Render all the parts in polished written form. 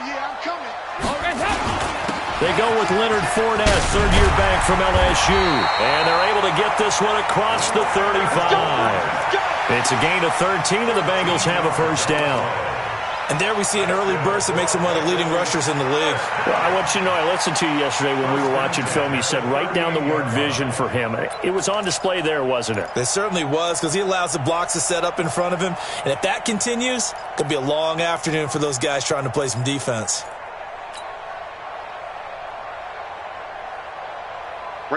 yeah, I'm coming. They go with Leonard Fournette, third-year back from LSU. And they're able to get this one across the 35. It's a gain of 13, and the Bengals have a first down. And there we see an early burst that makes him one of the leading rushers in the league. Well, I want you to know, I listened to you yesterday when we were watching film. You said write down the word vision for him. It was on display there, wasn't it? It certainly was, because he allows the blocks to set up in front of him. And if that continues, it could be a long afternoon for those guys trying to play some defense.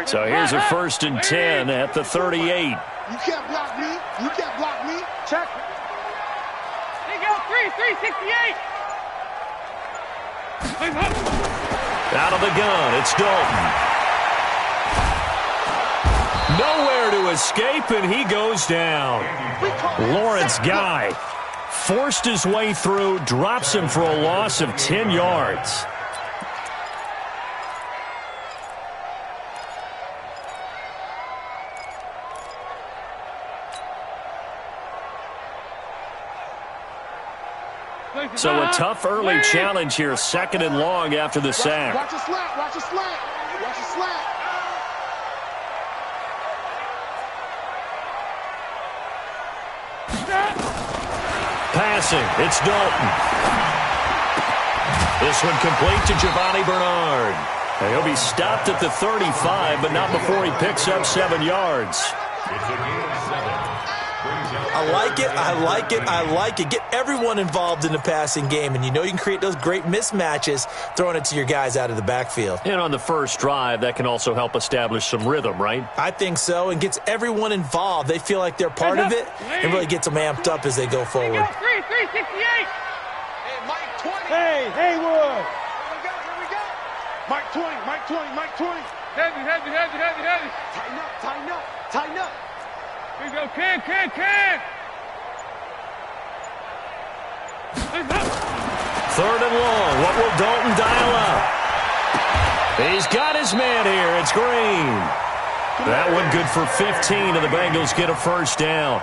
So here's a 1st and 10 at the 38. You can't block me. You can't block me. Check. They go 368. Out of the gun, it's Dalton. Nowhere to escape, and he goes down. Lawrence Guy forced his way through, drops him for a loss of 10 yards. So a tough early challenge here, 2nd and long after the sack. Watch a slant, watch a slant, watch a slant. Passing, it's Dalton. This one complete to Giovanni Bernard. And he'll be stopped at the 35, but not before he picks up 7 yards. I like it, I like it, I like it. Get everyone involved in the passing game, and you know you can create those great mismatches throwing it to your guys out of the backfield. And on the first drive, that can also help establish some rhythm, right? I think so, and gets everyone involved. They feel like they're part of it, and really gets them amped up as they go forward. 368. Hey, Mike 20. Hey, Haywood. Here we go. Mike 20, Mike 20, Mike 20. Heavy. Tighten up, tighten up, tighten up. Here we go, can. 3rd and long. What will Dalton dial up? He's got his man here. It's Green. That one good for 15, and the Bengals get a first down.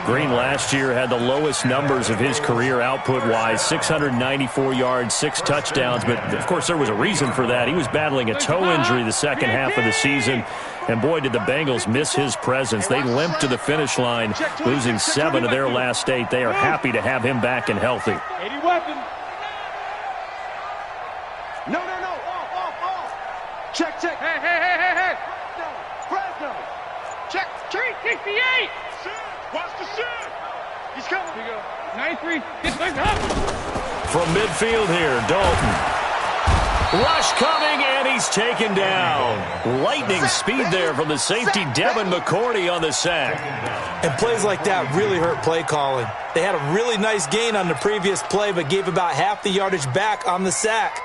Green last year had the lowest numbers of his career output-wise, 694 yards, 6 touchdowns. But, of course, there was a reason for that. He was battling a toe injury the second half of the season. And, boy, did the Bengals miss his presence. They limped to the finish line, losing 7 of their last 8. They are happy to have him back and healthy. 80 weapon. No. Off. Check. Hey. Fresno. Check. 368. Watch the shit. He's coming. Here we go. 93. Get up. From midfield here, Dalton. Rush coming, and he's taken down. Lightning speed there from the safety, Devin McCourty, on the sack. And plays like that really hurt play calling. They had a really nice gain on the previous play, but gave about half the yardage back on the sack.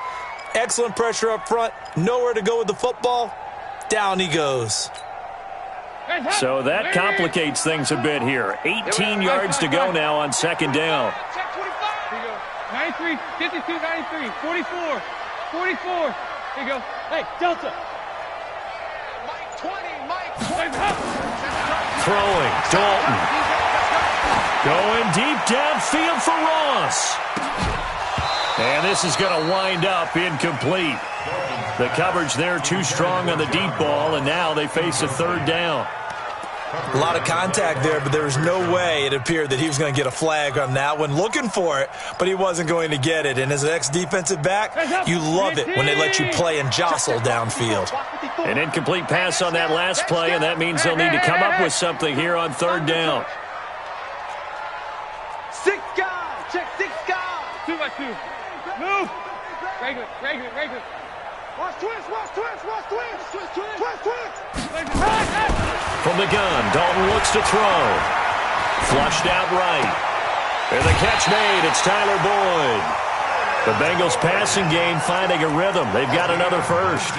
Excellent pressure up front. Nowhere to go with the football. Down he goes. So that complicates things a bit here. 18 yards to go now on 2nd down. Check 25. Here you go. 93, 52, 93, 44. Here you go. Hey, Delta. Mike 20, Mike 20. Throwing, Dalton. Going deep downfield for Ross. And this is going to wind up incomplete. The coverage there too strong on the deep ball, and now they face a 3rd down. A lot of contact there, but there was no way it appeared that he was going to get a flag on that one. Looking for it, but he wasn't going to get it. And as an ex-defensive back, you love it when they let you play and jostle downfield. An incomplete pass on that last play, and that means they'll need to come up with something here on 3rd down. 6 guys. Check 6 guys. 2 by 2. Move. Regular. Watch twist. From the gun, Dalton looks to throw. Flushed out right. And the catch made. It's Tyler Boyd. The Bengals passing game finding a rhythm. They've got another first.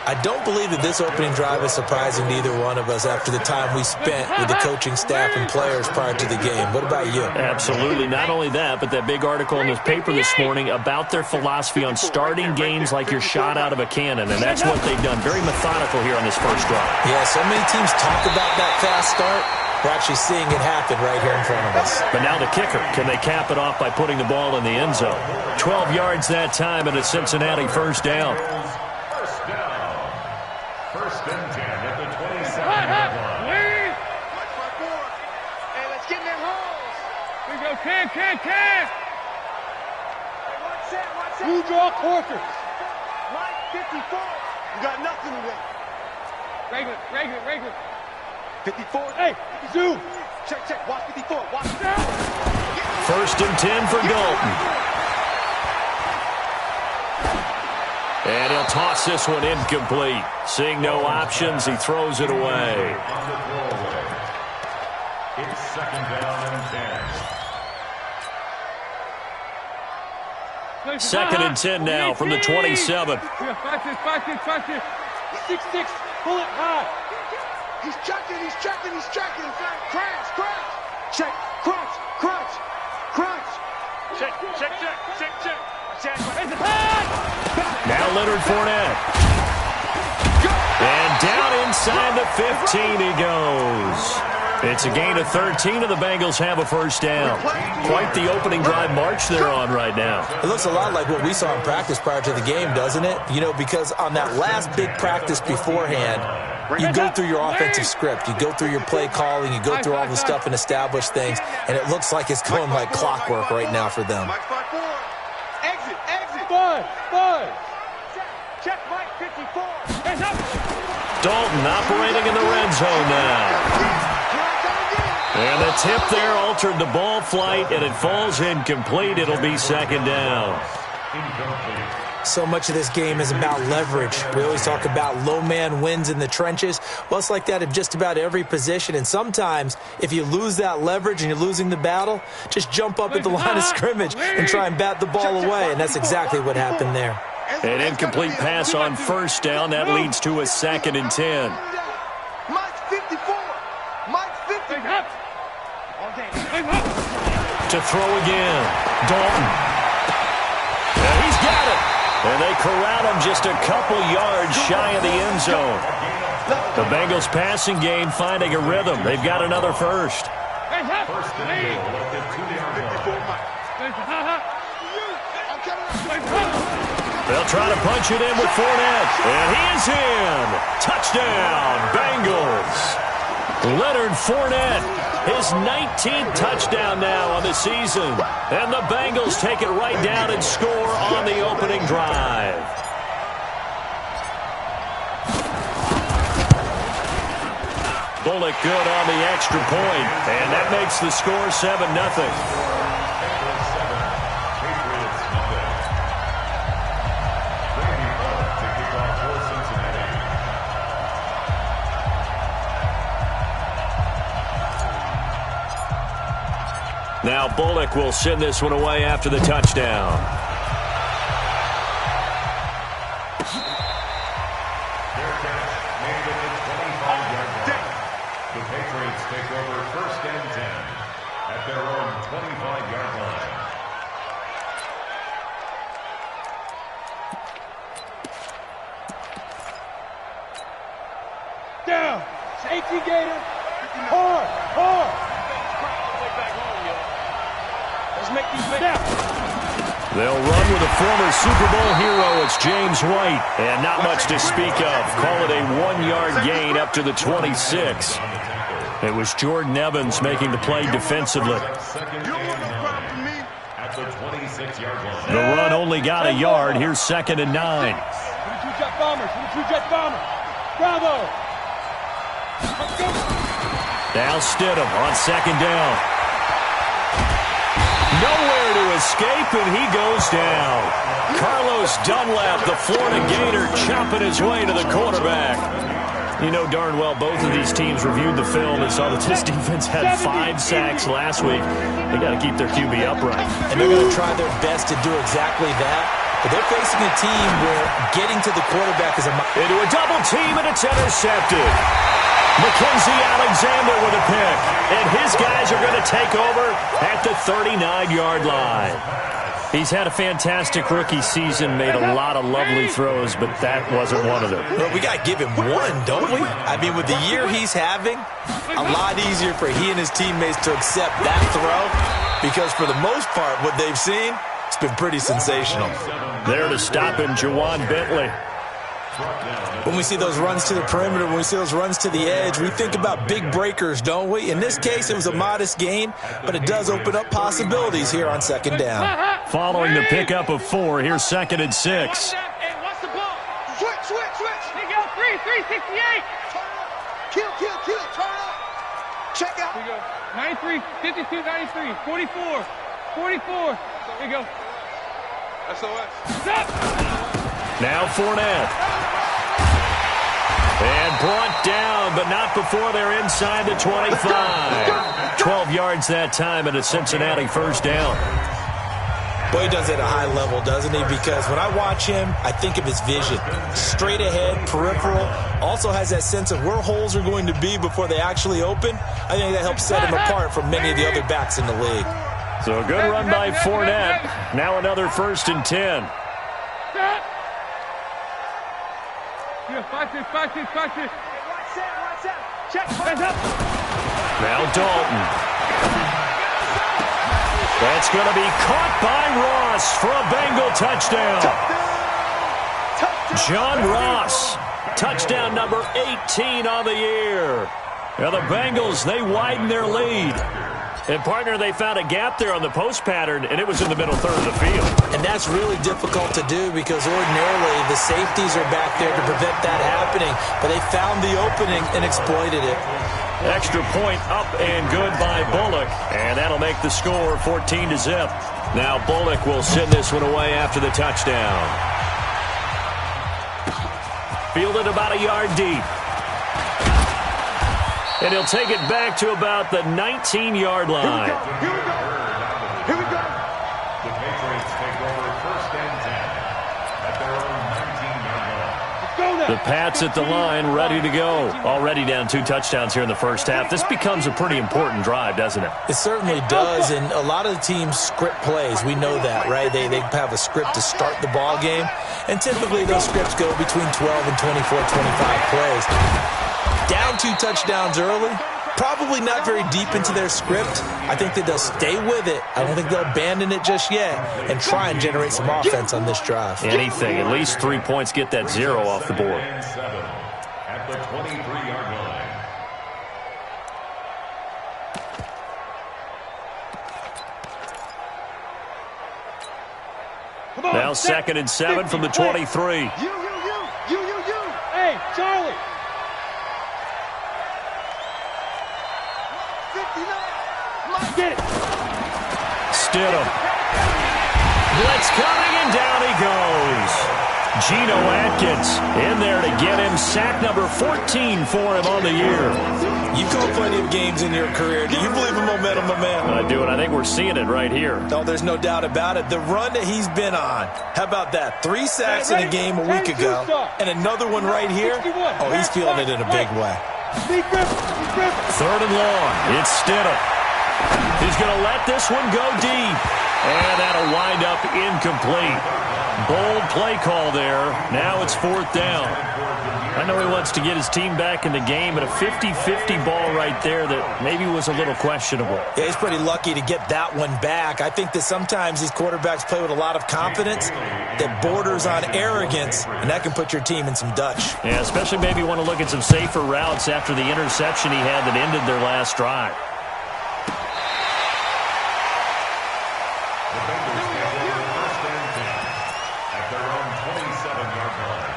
I don't believe that this opening drive is surprising to either one of us after the time we spent with the coaching staff and players prior to the game. What about you? Absolutely. Not only that, but that big article in the paper this morning about their philosophy on starting games like you're shot out of a cannon, and that's what they've done. Very methodical here on this first drive. Yeah, so many teams talk about that fast start. We're actually seeing it happen right here in front of us. But now the kicker. Can they cap it off by putting the ball in the end zone? 12 yards that time, and a Cincinnati first down. First down. First and 10 at the 27-yard line. Hey, let's get in their holes. Here we go, can. Watch that. Blue draw quarter. Mike 54. You got nothing today. Regular. 54. Hey, zoom. Check. Watch 54. Watch it. First and 10 for Dalton. And he'll toss this one incomplete. Seeing no options, he throws it away. It's second down and 10. Second and 10 now from the 27. Watch this. 6-6. Pull it high. He's checking. Crash. Check. Crunch. Check. Now Leonard Fournette. And down inside the 15 he goes. It's a gain of 13, and the Bengals have a first down. Quite the opening drive march they're on right now. It looks a lot like what we saw in practice prior to the game, doesn't it? You know, because on that last big practice beforehand, you go through your offensive script. You go through your play calling. You go through all the stuff and establish things, and it looks like it's going like clockwork right now for them. Mike 54. Exit. 5. Check Mike 54. Hands up. Dalton operating in the red zone now. And the tip there altered the ball flight, and it falls incomplete. It'll be second down. So much of this game is about leverage. We always talk about low man wins in the trenches. Well, it's like that in just about every position. And sometimes, if you lose that leverage and you're losing the battle, just jump up at the line of scrimmage and try and bat the ball away. And that's exactly what happened there. An incomplete pass on first down. That leads to a second and 10. Mike 54. Mike 54. To throw again. Dalton. And he's got it. And they corral him just a couple yards shy of the end zone. The Bengals passing game finding a rhythm. They've got another first. First and goal at the 2-yard line. They'll try to punch it in with Fournette. And he is in. Touchdown, Bengals. Leonard Fournette, his 19th touchdown now on the season. And the Bengals take it right down and score on the opening drive. Bullock good on the extra point, and that makes the score 7-0. Now Bullock will send this one away after the touchdown. Their catch made at the 25-yard line. The Patriots take over first and 10 at their own 25-yard line. Down. Safety gator. Hard. Make these down. They'll run with a former Super Bowl hero. It's James White. And not much to speak of. Call it a 1-yard gain up to the 26. It was Jordan Evans making the play defensively. The run only got a yard. Here's second and 9. 22 jet bomber. Bravo. Now Stidham on second down. Nowhere to escape, and he goes down. Carlos Dunlap, the Florida Gator, chopping his way to the quarterback. You know darn well both of these teams reviewed the film and saw that this defense had 5 sacks last week. They got to keep their QB upright. And they're going to try their best to do exactly that. But they're facing a team where getting to the quarterback is into a double team, and it's intercepted. Mackenzie Alexander with a pick. And his guys are going to take over at the 39-yard line. He's had a fantastic rookie season, made a lot of lovely throws, but that wasn't one of them. Well, we got to give him one, don't we? I mean, with the year he's having, a lot easier for he and his teammates to accept that throw because for the most part, what they've seen, it's been pretty sensational. There to stop him, Juwan Bentley. When we see those runs to the perimeter, when we see those runs to the edge, we think about big breakers, don't we? In this case, it was a modest gain, but it does open up possibilities here on second down. Following the pickup of 4, here's 2nd and 6. Hey, watch the ball. Switch. Here you go. 368. Kill. Turn up. Check out. Here you go. 93, 52, 93, 44. Here you go. SOS. Stop. Now Fournette. And brought down, but not before they're inside the 25. 12 yards that time and a Cincinnati first down. Boy, he does it at a high level, doesn't he? Because when I watch him, I think of his vision. Straight ahead, peripheral. Also has that sense of where holes are going to be before they actually open. I think that helps set him apart from many of the other backs in the league. So a good run by Fournette. Now another 1st and 10. Stop. Yeah, 5-6. Watch that. Check. Hands up. Now Dalton. That's going to be caught by Ross for a Bengal touchdown. John Ross, touchdown number 18 on the year. Now the Bengals, they widen their lead. And, partner, they found a gap there on the post pattern, and it was in the middle third of the field. And that's really difficult to do because ordinarily the safeties are back there to prevent that happening. But they found the opening and exploited it. Extra point up and good by Bullock. And that'll make the score 14-0. Now Bullock will send this one away after the touchdown. Fielded about a yard deep. And he'll take it back to about the 19-yard line. Here we go. The Patriots take over 1st and 10 at their own 19-yard line. The Pats at the line, ready to go. Already down 2 touchdowns here in the first half. This becomes a pretty important drive, doesn't it? It certainly does, and a lot of the teams script plays. We know that, right? They have a script to start the ball game, and typically those scripts go between 12 and 24, 25 plays. Down 2 touchdowns early, probably not very deep into their script. I think that they'll stay with it. I don't think they'll abandon it just yet and try and generate some offense on this drive. Anything, at least 3 points, get that 0 off the board. At the 23-yard line. Now 2nd and 7 from the 23. You. Hey, Charlie. 59. Get it. Stidham. Blitz coming, and down he goes. Geno Atkins in there to get him. Sack number 14 for him on the year. You've called plenty of games in your career. Do you believe in momentum, my man? I do, and I think we're seeing it right here. No, there's no doubt about it. The run that he's been on. How about that? 3 sacks in a game a week ago, and another one right here. Oh, he's feeling it in a big way. 3rd and long. It's Stidham. He's going to let this one go deep. And that'll wind up incomplete. Bold play call there. Now it's 4th down. I know he wants to get his team back in the game, but a 50-50 ball right there that maybe was a little questionable. Yeah, he's pretty lucky to get that one back. I think that sometimes these quarterbacks play with a lot of confidence that borders on arrogance, and that can put your team in some Dutch. Yeah, especially maybe want to look at some safer routes after the interception he had that ended their last drive. The Bengals take over 1st and 10 at their own 27-yard line.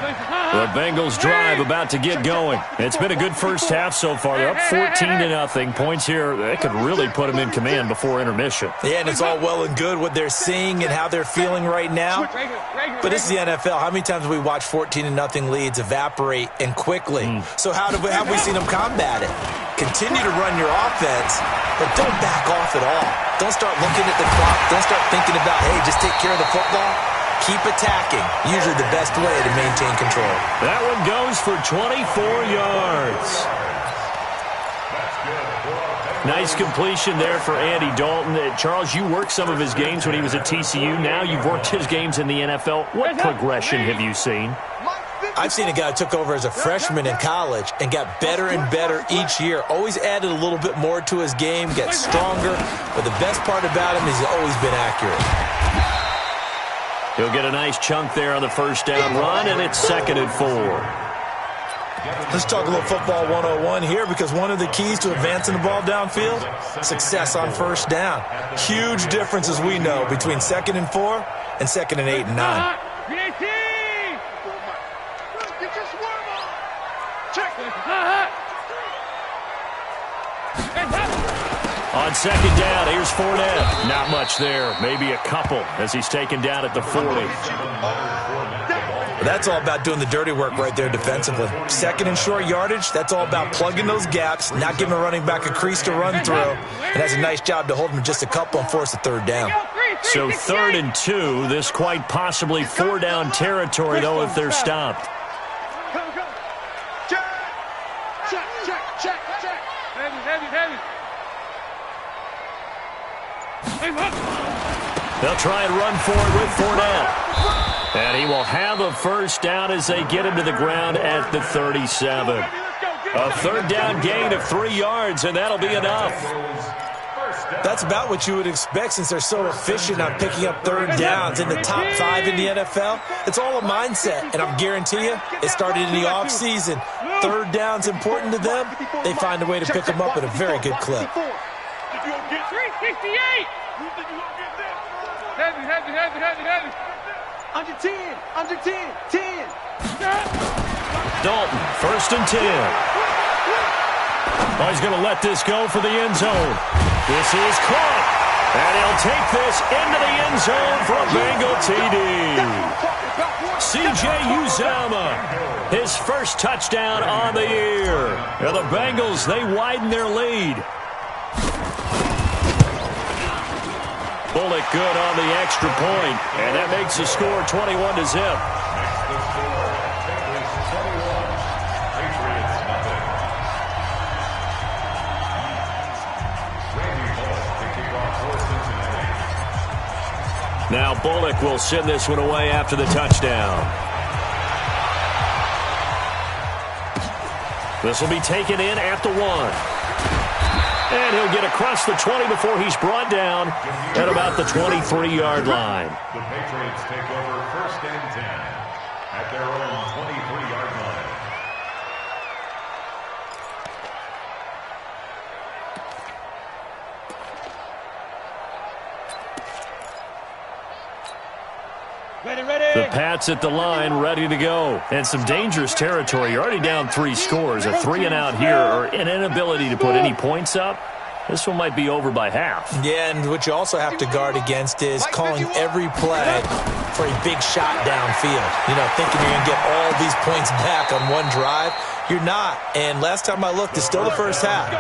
The Bengals drive about to get going. It's been a good first half so far. They're up 14-0. Points here, that could really put them in command before intermission. Yeah, and it's all well and good what they're seeing and how they're feeling right now. But this is the NFL. How many times have we watched 14-0 leads evaporate and quickly? So how have we seen them combat it? Continue to run your offense, but don't back off at all. Don't start looking at the clock. Don't start thinking about, hey, just take care of the football. Keep attacking. Usually the best way to maintain control. That one goes for 24 yards. That's good for a Nice completion there for Andy Dalton. Charles, you worked some of his games when he was at TCU. Now you've worked his games in the NFL. What progression have you seen? I've seen a guy who took over as a freshman in college and got better and better each year. Always added a little bit more to his game, got stronger. But the best part about him is he's always been accurate. He'll get a nice chunk there on the first down run, and it's 2nd and 4. Let's talk a little football 101 here, because one of the keys to advancing the ball downfield, success on first down. Huge difference, as we know, between 2nd and 4 and 2nd and 8 and 9. On 2nd down, here's Fournette. Not much there, maybe a couple as he's taken down at the 40. That's all about doing the dirty work right there defensively. 2nd and short yardage, that's all about plugging those gaps, not giving a running back a crease to run through, and has a nice job to hold him just a couple and force a 3rd down. So 3rd and 2, this quite possibly 4-down territory, though, if they're stopped. They'll try and run forward with Fournette. And he will have a first down as they get him to the ground at the 37. A 3rd down gain of 3 yards, and that'll be enough. That's about what you would expect, since they're so efficient on picking up 3rd downs in the top 5 in the NFL. It's all a mindset, and I'm guarantee you, it started in the offseason. 3rd down's important to them. They find a way to pick them up at a very good clip. 368! Heavy. Under 10, 10. Dalton, 1st and 10. Oh, he's going to let this go for the end zone. This is caught. And he'll take this into the end zone for a Bengal TD. C.J. Uzomah, his first touchdown on the year. And the Bengals, they widen their lead. Bullock good on the extra point, and that makes the score 21-0. Now Bullock will send this one away after the touchdown. This will be taken in at the 1. And he'll get across the 20 before he's brought down at about the 23-yard line. The Patriots take over 1st and 10 at their own 23-yard line. The Pats at the line, ready to go. And some dangerous territory. You're already down 3 scores. A 3-and-out here, or an inability to put any points up. This one might be over by half. Yeah, and what you also have to guard against is calling every play for a big shot downfield. You know, thinking you're going to get all these points back on one drive. You're not. And last time I looked, it's still the first half.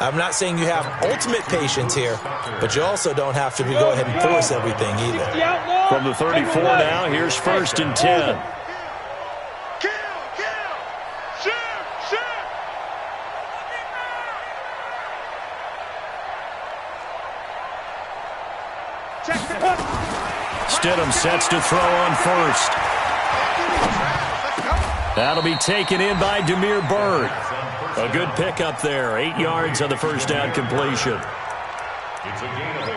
I'm not saying you have ultimate patience here, but you also don't have to go ahead and force everything either. From the 34 now, here's 1st and 10. Stidham sets to throw on 1st. That'll be taken in by Damiere Byrd. A good pickup there. 8 yards on the first down completion. It's a gain of 8.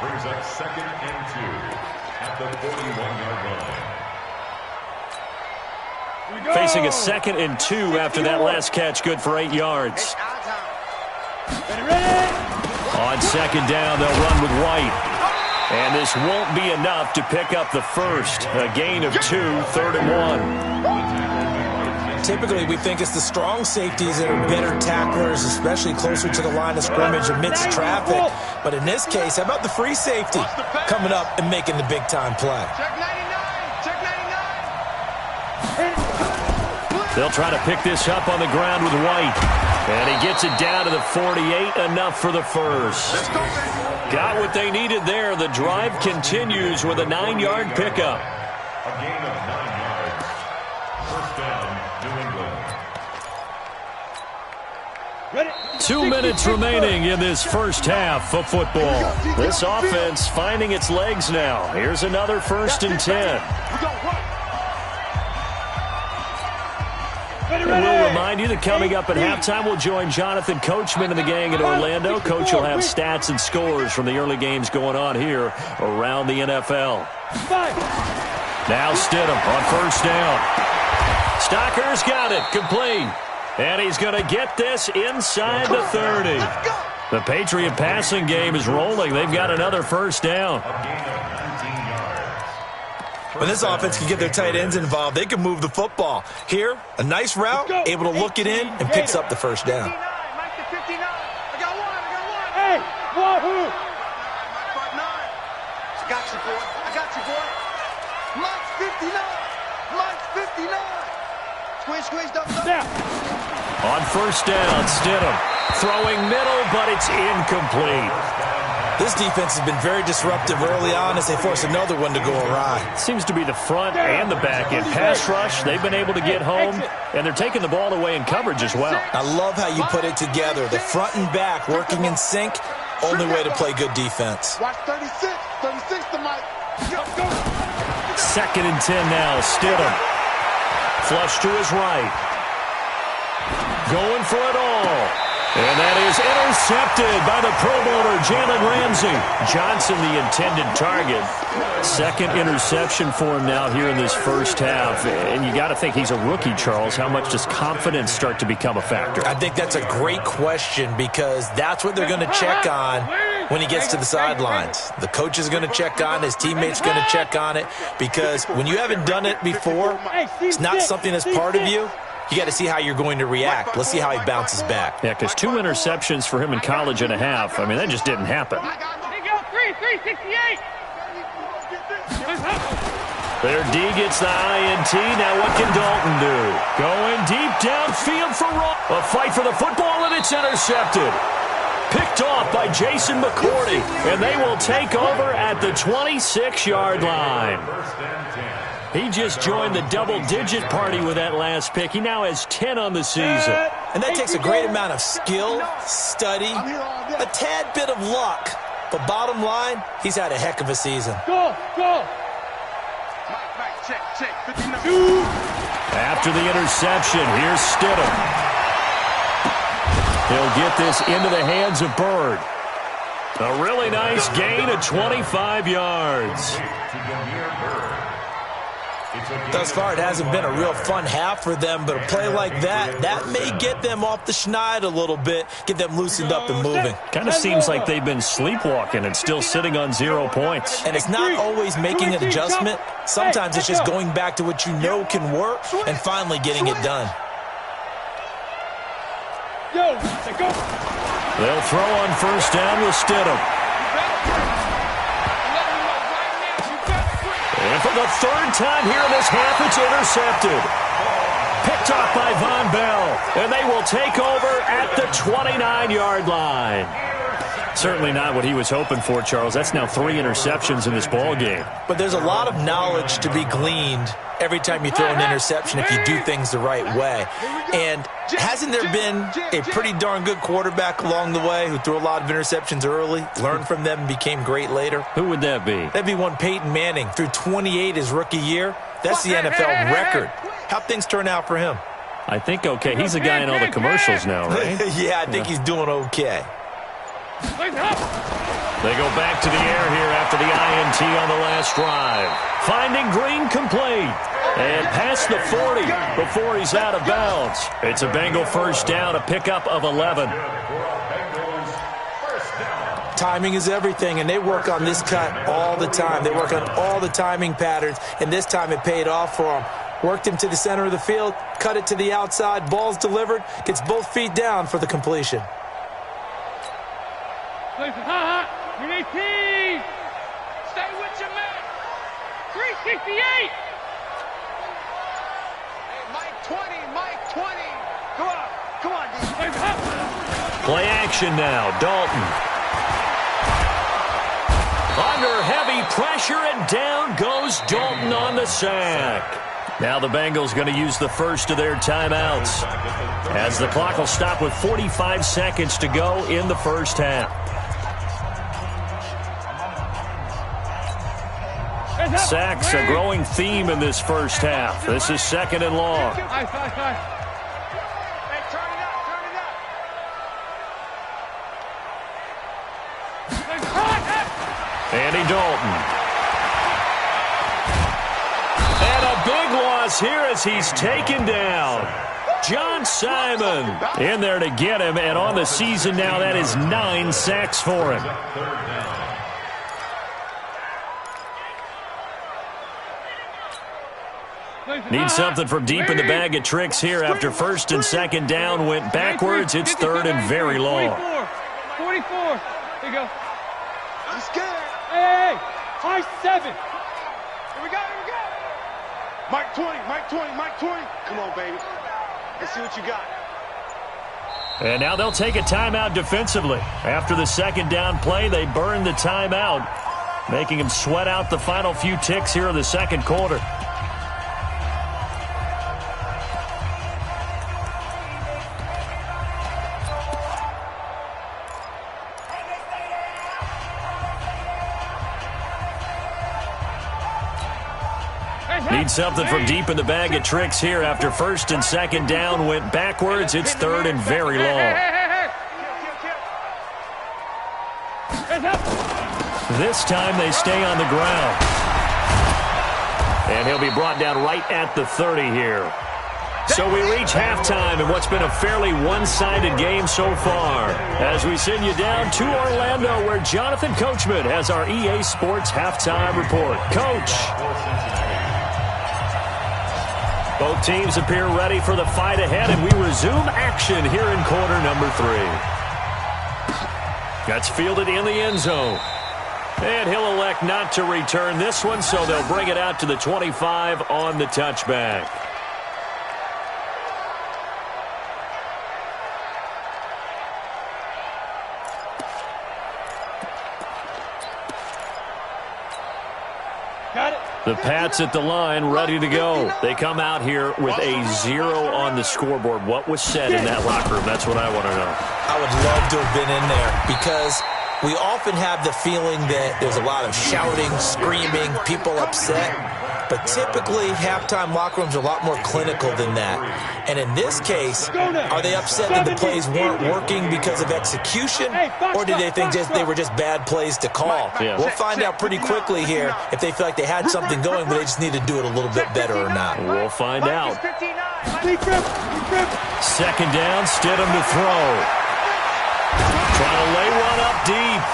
Brings up 2nd and 2 at the 41-yard line. Facing a 2nd and 2 after that last catch. Good for 8 yards. On 2nd down, they'll run with White. And this won't be enough to pick up the first. A gain of 2, 3rd and 1. Typically, we think it's the strong safeties that are better tacklers, especially closer to the line of scrimmage amidst traffic. But in this case, how about the free safety coming up and making the big-time play? They'll try to pick this up on the ground with White. And he gets it down to the 48, enough for the first. Got what they needed there. The drive continues with a 9-yard pickup. A gain of 9 yards. First down, New England. 2 minutes remaining in this first half of football. This offense finding its legs now. Here's another 1st and 10. And we'll remind you that coming up at halftime, we'll join Jonathan Coachman and the gang in Orlando. Coach will have stats and scores from the early games going on here around the NFL. Now Stidham on 1st down. Stocker's got it, complete. And he's going to get this inside the 30. The Patriot passing game is rolling. They've got another 1st down. When this offense can get their tight ends involved, they can move the football. Here, a nice route, able to look it in, and picks up the 1st down. Hey, wahoo! I got you, boy. I got you, boy. Mike's 59. Mike's 59. Squish, double up. On 1st down, Stidham throwing middle, but it's incomplete. This defense has been very disruptive early on as they force another one to go awry. Seems to be the front and the back end. Pass rush, they've been able to get home, and they're taking the ball away in coverage as well. I love how you put it together. The front and back working in sync, only way to play good defense. Watch 36. 36 to Mike. Go. 2nd and 10 now, Stidham. Flush to his right. Going for it all. And that is intercepted by the Pro Bowler, Jalen Ramsey. Johnson, the intended target. 2nd interception for him now here in this 1st half. And you got to think he's a rookie, Charles. How much does confidence start to become a factor? I think that's a great question because that's what they're going to check on when he gets to the sidelines. The coach is going to check on it. His teammates going to check on it because when you haven't done it before, it's not something that's part of you. You got to see how you're going to react. Let's see how he bounces back. Yeah, because 2 interceptions for him in college and a half. I mean, that just didn't happen. There you go, 368. Their D gets the INT. Now what can Dalton do? Going deep downfield for Ross. A fight for the football, and it's intercepted. Picked off by Jason McCourty, and they will take over at the 26-yard line. He just joined the double-digit party with that last pick. He now has 10 on the season. And that takes a great amount of skill, study, a tad bit of luck. But bottom line, he's had a heck of a season. Go. Mike, check. 59. After the interception, here's Stidham. He'll get this into the hands of Bird. A really nice gain of 25 yards. Thus far, it hasn't been a real fun half for them, but a play like that may get them off the schneid a little bit, get them loosened up and moving. Kind of seems like they've been sleepwalking and still sitting on 0 points. And it's not always making an adjustment. Sometimes it's just going back to what you know can work and finally getting it done. Go. They'll throw on 1st down with Stidham. And for the 3rd time here in this half, it's intercepted. Picked off by Von Bell. And they will take over at the 29-yard line. Certainly not what he was hoping for, Charles. That's now 3 interceptions in this ball game. But there's a lot of knowledge to be gleaned every time you throw an interception if you do things the right way. And hasn't there been a pretty darn good quarterback along the way who threw a lot of interceptions early, learned from them, and became great later? Who would that be? That'd be one Peyton Manning, threw 28 his rookie year. That's the NFL record. How'd things turn out for him? I think okay. He's a guy in all the commercials now, right? Yeah, I think he's doing okay. They go back to the air here after the INT on the last drive. Finding Green complete. And past the 40 before he's out of bounds. It's a Bengal 1st down, a pickup of 11. Timing is everything, and they work on this cut all the time. They work on all the timing patterns, and this time it paid off for them. Worked him to the center of the field, cut it to the outside, ball's delivered, gets both feet down for the completion. You're 18. Stay with your man. 368. Hey, Mike 20. Come on, D. Play action now. Dalton. Under heavy pressure, and down goes Dalton on the sack. Now the Bengals going to use the first of their timeouts, as the clock will stop with 45 seconds to go in the first half. Sacks a growing theme in this first half. This is 2nd and long. Andy Dalton. And a big loss here as he's taken down. John Simon in there to get him, and on the season now, that is 9 sacks for him. Need something from deep in the bag of tricks here after 1st and 2nd down went backwards. It's 3rd and very long. 44. Here you go. I'm scared. Hey, high 7. Here we go. Mike 20, Mike 20, Mike 20. Come on, baby. Let's see what you got. And now they'll take a timeout defensively. After the 2nd down play, they burn the timeout, making them sweat out the final few ticks here in the 2nd quarter. Need something from deep in the bag of tricks here after 1st and 2nd down went backwards. It's 3rd and very long. This time they stay on the ground. And he'll be brought down right at the 30 here. So we reach halftime in what's been a fairly one-sided game so far, as we send you down to Orlando, where Jonathan Coachman has our EA Sports halftime report. Coach. Both teams appear ready for the fight ahead, and we resume action here in quarter number 3. That's fielded in the end zone. And he'll elect not to return this one, so they'll bring it out to the 25 on the touchback. The Pats at the line, ready to go. They come out here with a 0 on the scoreboard. What was said in that locker room? That's what I want to know. I would love to have been in there, because we often have the feeling that there's a lot of shouting, screaming, people upset. But typically, halftime locker rooms are a lot more clinical than that. And in this case, are they upset that the plays weren't working because of execution? Or did they think they were just bad plays to call? Yeah. We'll find out pretty quickly here if they feel like they had something going, but they just need to do it a little bit better or not. We'll find out. 2nd down, Stidham to throw. Trying to lay one up deep.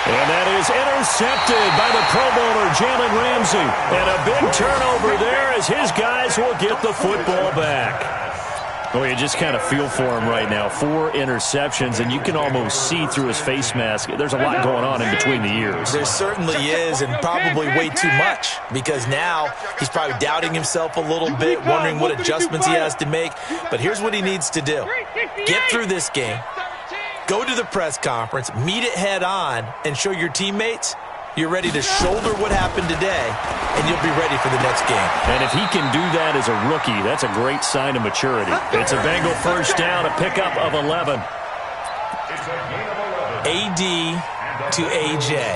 And that is intercepted by the Pro Bowler, Jalen Ramsey. And a big turnover there as his guys will get the football back. Well, you just kind of feel for him right now. 4 interceptions, and you can almost see through his face mask. There's a lot going on in between the ears. There certainly is, and probably way too much, because now he's probably doubting himself a little bit, wondering what adjustments he has to make. But here's what he needs to do. Get through this game. Go to the press conference, meet it head on, and show your teammates you're ready to shoulder what happened today, and you'll be ready for the next game. And if he can do that as a rookie, that's a great sign of maturity. It's a Bengal first down, a pickup of 11. AD to AJ.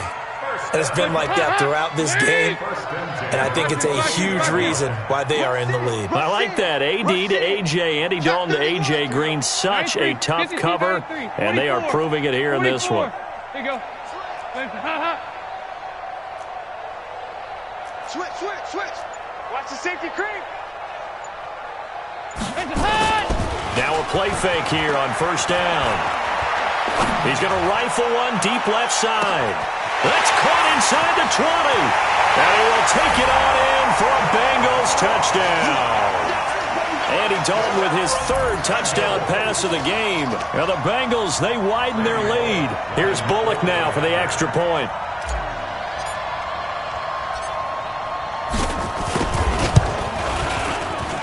And it's been like that throughout this game, and I think it's a huge reason why they are in the lead. I like that. AD to AJ, Andy Dalton to AJ Green. Such a tough cover, and they are proving it here in this one. Here you go. Switch. Watch the safety creep. Now a play fake here on 1st down. He's going to rifle one deep left side. That's caught inside the 20. And he will take it on in for a Bengals touchdown. Andy Dalton with his 3rd touchdown pass of the game. Now the Bengals, they widen their lead. Here's Bullock now for the extra point.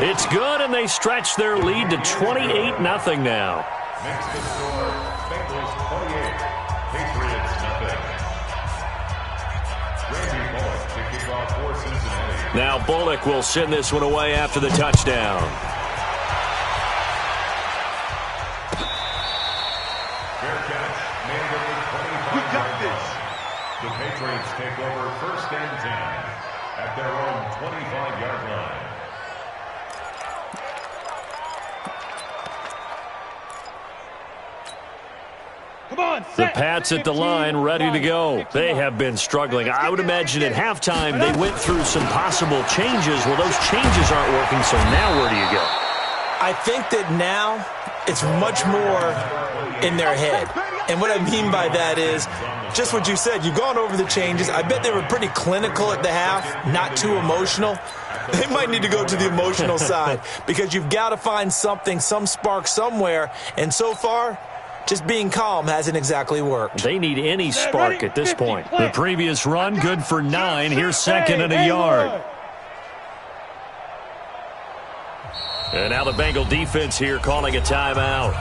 It's good, and they stretch their lead to 28-0 now. Makes the score Bengals 28, Patriots 0. Randy Bullock to kick off for Cincinnati. Now Bullock will send this one away after the touchdown. Fair catch made at the 25-yard line. The Patriots take over 1st and 10 at their own 25-yard line. The Pats at the line, ready to go. They have been struggling. I would imagine at halftime they went through some possible changes. Well, those changes aren't working, so now where do you go? I think that now it's much more in their head. And what I mean by that is just what you said. You've gone over the changes. I bet they were pretty clinical at the half, not too emotional. They might need to go to the emotional side because you've got to find something, some spark somewhere. And so far, just being calm hasn't exactly worked. They need any spark at this point. The previous run, good for 9. Here's 2nd and a yard. And now the Bengal defense here calling a timeout.